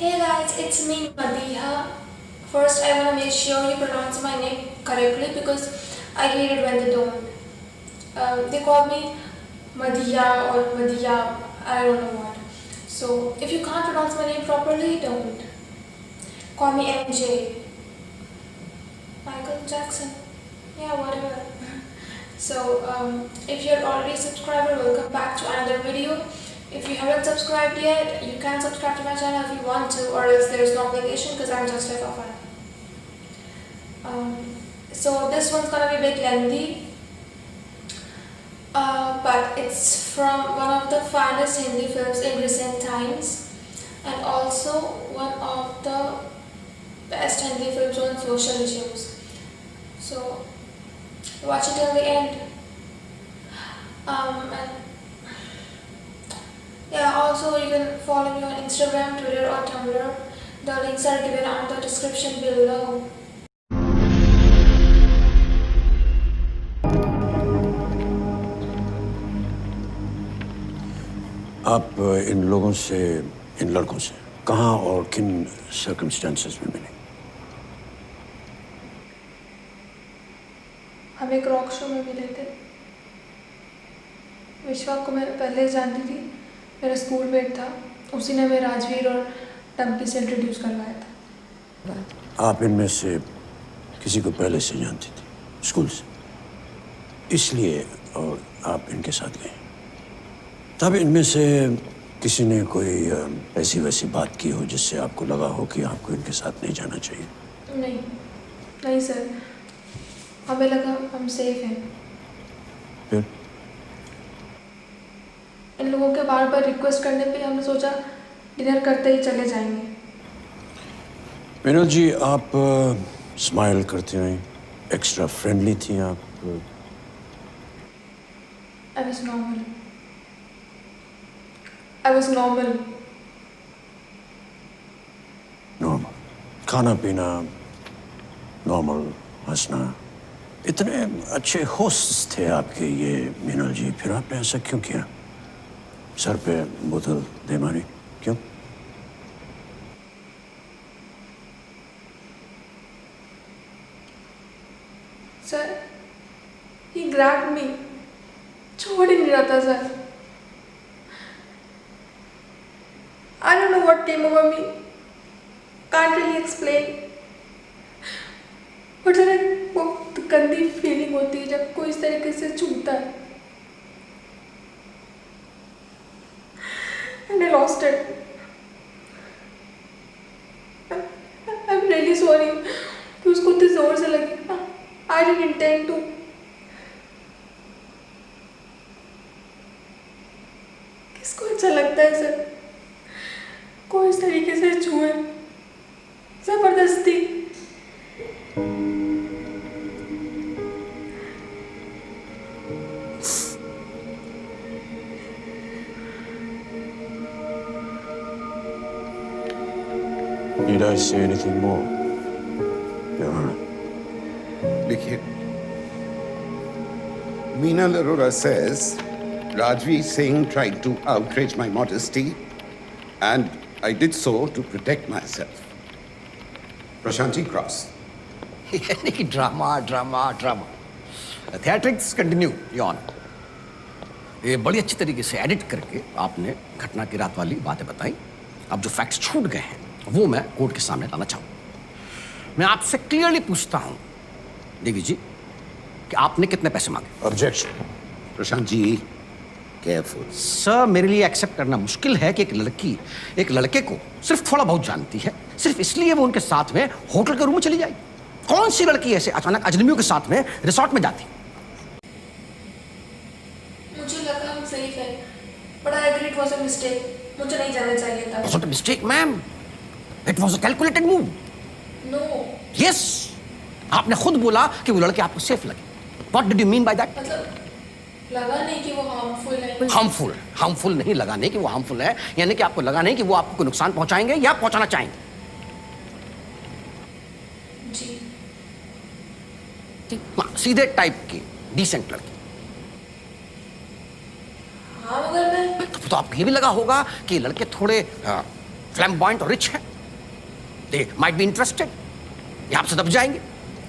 Hey guys, it's me Madiha. First, I wanna make sure you pronounce my name correctly because I hate it when they don't. They call me Madiha or Madiha, I don't know what. So, if you can't pronounce my name properly, don't. Call me MJ. Michael Jackson. Yeah, whatever. So, if you're already a subscriber, welcome back to another video. If you haven't subscribed yet, you can subscribe to my channel if you want to, or else there's no obligation because I'm just here for fun. So this one's gonna be a bit lengthy, but it's from one of the finest Hindi films in recent times, and also one of the best Hindi films on social issues. So watch it till the end. And yeah, also you can follow me on Instagram, Twitter or Tumblr. The links are given on the description below. आप इन लोगों से, इन लड़कों से कहाँ और किन circumstances में मिले? हम एक रॉक शो में मिले थे। विश्वा को मैं पहले जानती थी, मेरा स्कूल मेट था। उसी ने हमें राजवीर और टम्पी से इंट्रोड्यूस करवाया था। आप इनमें से किसी को पहले से जानती थी, स्कूल से, इसलिए और आप इनके साथ गए। तब इनमें से किसी ने कोई ऐसी वैसी बात की हो जिससे आपको लगा हो कि आपको इनके साथ नहीं जाना चाहिए? नहीं सर, हमें लगा हम सेफ हैं। फिर इन लोगों के बार बार रिक्वेस्ट करने पे हमने सोचा डिनर करते ही चले जाएंगे। मीनल जी, आप स्माइल करते हैं, एक्स्ट्रा फ्रेंडली थी आप। I was normal. नॉर्मल, खाना पीना नॉर्मल, हंसना, इतने अच्छे होस्ट थे आपके ये मीनल जी, फिर आपने ऐसा क्यों किया? सर पे बोतल दे मारी, क्यों? Sir, he grabbed me. छोड़ ही नहीं रहा था sir. I don't know what came over me. Can't really explain. But sir वो गंदी फीलिंग होती है जब कोई इस तरीके से छूता है। And I lost it. I'm really sorry कि उसको इतने जोर से लगी। I didn't intend to. किसको अच्छा लगता है सर कोई इस तरीके से छुए जबरदस्ती? Need I say anything more, Your Honor? देखिए, Meenal Arora says Rajveer Singh tried to outrage my modesty and I did so to protect myself. Prashanti Cross. यानी कि drama theatrics continue your honour. ये बड़ी अच्छी तरीके से edit करके आपने घटना की रात वाली बातें बताई। अब जो फैक्ट्स छूट गए हैं वो मैं कोर्ट के सामने लाना चाहूँ। मैं आपसे क्लियरली पूछता हूँ देवी जी कि आपने कितने पैसे मांगे? Objection. Prashant ji, careful. Sir, मेरे लिए एक्सेप्ट करना मुश्किल है कि एक लड़की एक लड़के को सिर्फ थोड़ा बहुत जानती है, सिर्फ इसलिए वो उनके साथ में होटल के रूम में चली जाएगी। कौन सी लड़की ऐसे अचानक अजनबियों के साथ में रिसोर्ट में जाती? मुझे लगा हम सेफ हैं, but I agree it was a mistake. मुझे नहीं जाना चाहिए था। It was not a mistake, ma'am. It was a calculated move. No. Yes. आपने खुद बोला कि वो लड़के आपको सेफ लगे। What did you mean by that? मतलब लगा नहीं कि वो हार्मफुल है। हार्मफुल नहीं, लगा नहीं कि वो हार्मफुल है, यानी कि आपको लगा नहीं कि वो आपको कोई नुकसान पहुंचाएंगे या पहुंचाना चाहेंगे। जी। सीधे टाइप की डिसेंट लड़की। हाँ, मगर मैं तो आपको ये भी लगा होगा कि लड़के थोड़े फ्लैम्बॉयंट और रिच हैं। दे माइट बी इंटरेस्टेड, ये आपसे दब जाएंगे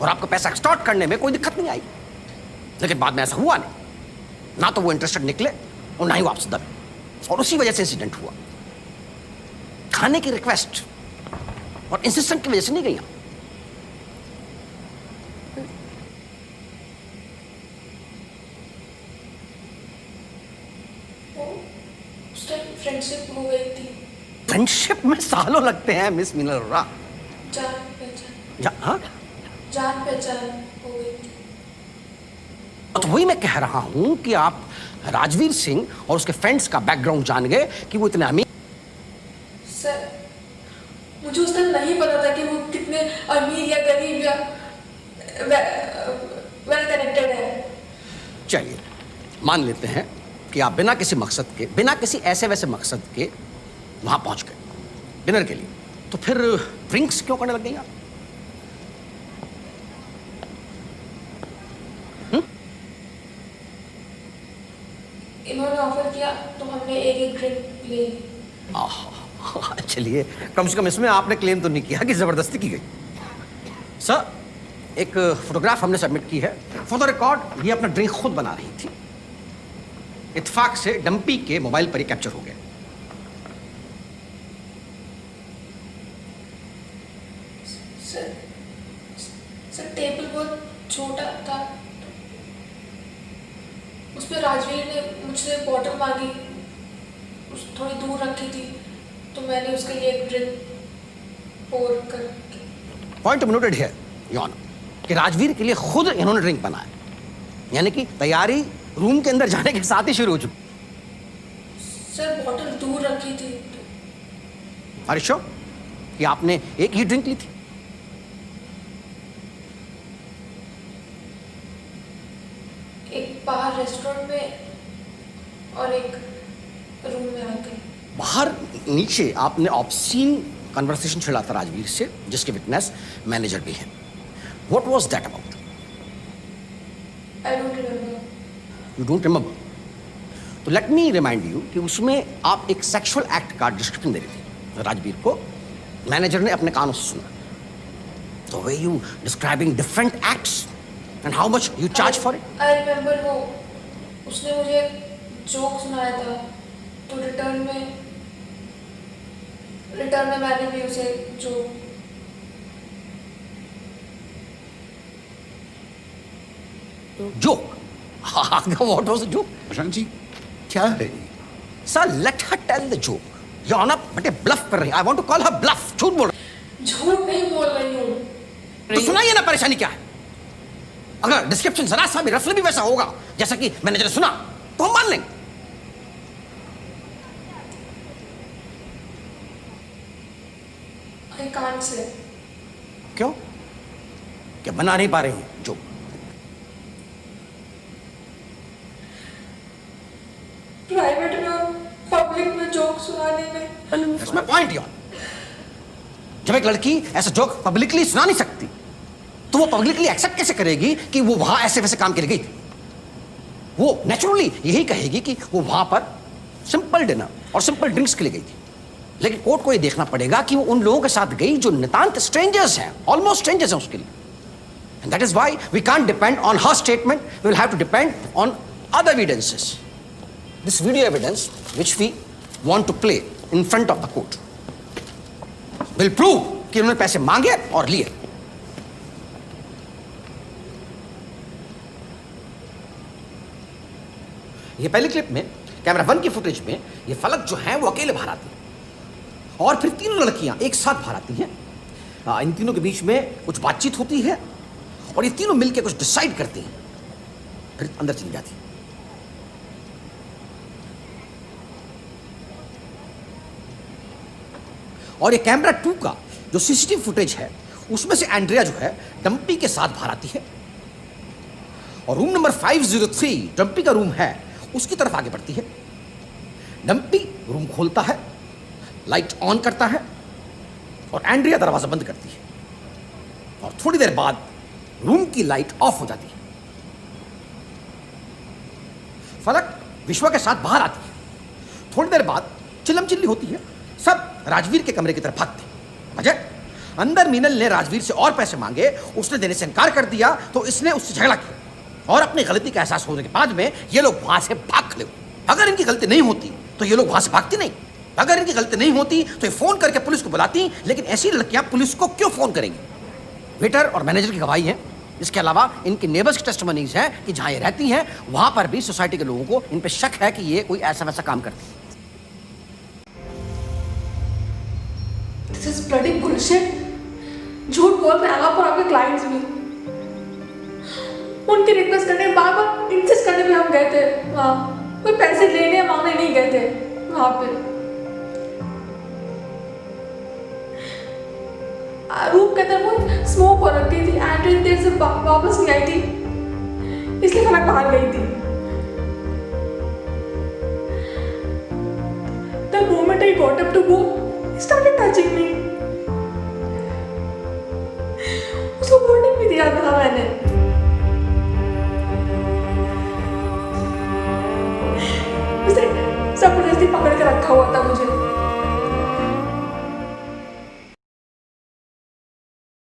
और आपको पैसा एक्सटॉर्ट करने में कोई दिक्कत नहीं आई। लेकिन बाद में ऐसा हुआ नहीं, ना तो वो इंटरेस्टेड निकले और ना ही वो आपसे दबे, और उसी वजह से इंसिडेंट हुआ। खाने की रिक्वेस्ट और इंसिस्टेंट की वजह से नहीं गई। उस टाइम फ्रेंडशिप हो गई थी, फ्रेंडशिप में सालों लगते हैं मिस मीनल अरोड़ा। जान पहचान, हाँ, जान पहचान हो गई थी। तो वही मैं कह रहा हूं कि आप राजवीर सिंह और उसके फ्रेंड्स का बैकग्राउंड जान गए कि वो इतने अमीर। सर, मुझे उस टाइम नहीं पता था कि वो कितने अमीर या गरीब या वेल कनेक्टेड है। चलिए मान लेते हैं कि आप बिना किसी मकसद के, बिना किसी ऐसे वैसे मकसद के वहां पहुंच गए डिनर के लिए, तो फिर ड्रिंक्स क्यों करने लग गई आप? इन्होंने ऑफर किया तो हमने एक एक ड्रिंक ले ली। चलिए कम से कम इसमें आपने क्लेम तो नहीं किया कि जबरदस्ती की गई। सर, एक फोटोग्राफ हमने सबमिट की है फॉर द रिकॉर्ड। ये अपना ड्रिंक खुद बना रही थी, इत्तेफाक से डंपी के मोबाइल पर ही कैप्चर हो गया। सर टेबल बहुत छोटा था, उस पर राजवीर ने मुझसे बॉटल मांगी, उस थोड़ी दूर रखी थी, तो मैंने उसके लिए एक ड्रिंक पोर कर। पॉइंट नोटेड है योर ऑनर कि राजवीर के लिए खुद इन्होंने ड्रिंक बनाया, यानी कि तैयारी रूम के अंदर जाने के साथ ही शुरू हो चुकी। सर बॉटल दूर रखी थी। आर यू श्योर कि आपने एक ही ड्रिंक ली थी? एक बाहर रेस्टोरेंट में और एक रूम में आके। बाहर नीचे आपने ऑब्सीन कन्वर्सेशन छिड़ा था राजवीर से, जिसके विटनेस मैनेजर भी हैं। What was that about? I don't remember. You don't remember? तो लेट मी रिमाइंड यू कि उसमें आप एक सेक्सुअल एक्ट का डिस्क्रिप्शन दे रही थी राजवीर को। मैनेजर ने अपने कानों से सुना। तो way you describing different acts and how much you charge for it? I remember वो उसने मुझे जोक सुनाया था, तो रिटर्न में मैंने भी उसे joke. Joke? What was the joke? Prashant ji क्या है? Sir let her tell the joke. You honour बटे ब्लफ कर रही है। I want to call her bluff. झूठ बोल रही। झूठ नहीं बोल रही हूँ। तो सुनाइए ना, परेशानी क्या है? अगर डिस्क्रिप्शन जरा सा भी रफली भी वैसा होगा जैसा कि मैनेजर ने सुना तो हम मान लेंगे। I can't say. क्यों? क्या बना नहीं पा रही हैं जोक? प्राइवेट में और पब्लिक में जोक सुनाने में। That's my point, यार। जब एक लड़की ऐसा जोक पब्लिकली सुना नहीं सकती तो वो पब्लिकली एक्सेप्ट कैसे करेगी कि वो वहां ऐसे वैसे काम के लिए गई थी? वो नेचुरली यही कहेगी कि वो वहां पर सिंपल डिनर और सिंपल ड्रिंक्स के लिए गई थी। लेकिन कोर्ट को ये देखना पड़ेगा कि वो उन लोगों के साथ गई जो नितांत स्ट्रेंजर्स हैं, ऑलमोस्ट स्ट्रेंजर्स हैं उसके लिए। And that is why we can't depend on her statement, we will have to depend on other evidences. This video evidence which we want to play in front of the court will prove कि उन्होंने पैसे मांगे और लिए। ये पहली clip में camera 1 की फुटेज में ये फलक जो है वो अकेले बाहर आती है और फिर तीनों लड़कियां एक साथ बाहर आती हैं। इन तीनों के बीच में कुछ बातचीत होती है और ये तीनों मिलकर कुछ डिसाइड करती हैं, फिर अंदर चली जाती है। और ये कैमरा 2 का जो सीसीटीवी फुटेज है उसमें से एंड्रिया जो है डंपी के साथ बाहर आती है और रूम नंबर 503 डंपी का रूम है उसकी तरफ आगे बढ़ती है। डंपी रूम खोलता है, लाइट ऑन करता है और एंड्रिया दरवाजा बंद करती है और थोड़ी देर बाद रूम की लाइट ऑफ हो जाती है। फलक विश्वा के साथ बाहर आती है। थोड़ी देर बाद चिल्लम चिल्ली होती है, सब राजवीर के कमरे की तरफ भागते हैं। अजय अंदर मीनल ने राजवीर से और पैसे मांगे, उसने देने से इनकार कर दिया, तो इसने उससे झगड़ा किया और अपनी गलती का एहसास होने के बाद में ये लोग वहां से भाग खड़े हुए। अगर इनकी गलती नहीं होती तो ये लोग वहां से भागती नहीं। अगर इनकी गलती नहीं होती तो ये फोन करके पुलिस को बुलाती, लेकिन ऐसी लड़कियां पुलिस को क्यों फोन करेंगी? वेटर और मैनेजर की गवाही है। इसके अलावा इनके नेबर्स की टेस्टिमनीज है कि जहां ये रहती हैं वहां पर भी सोसाइटी के लोगों को इन पे शक है कि ये कोई ऐसा वैसा काम करती है। This is bloody bullshit. झूठ बोल रहे हैं आप और आपके क्लाइंट्स भी। उनकी रिक्वेस्ट करने बार बार इंसिस्ट करने भी हम गए थे वहाँ, कोई पैसे लेने मांगने नहीं गए थे वहाँ पे। रूम के अंदर बहुत स्मोक हो रखी थी, एंड्रिन देर से वापस नहीं आई थी, इसलिए मैं बाहर गई थी। The moment I got up to go, he started touching me. उसको वार्निंग भी दिया था मैंने। उसे जबरदस्ती पकड़ के रखा हुआ था मुझे।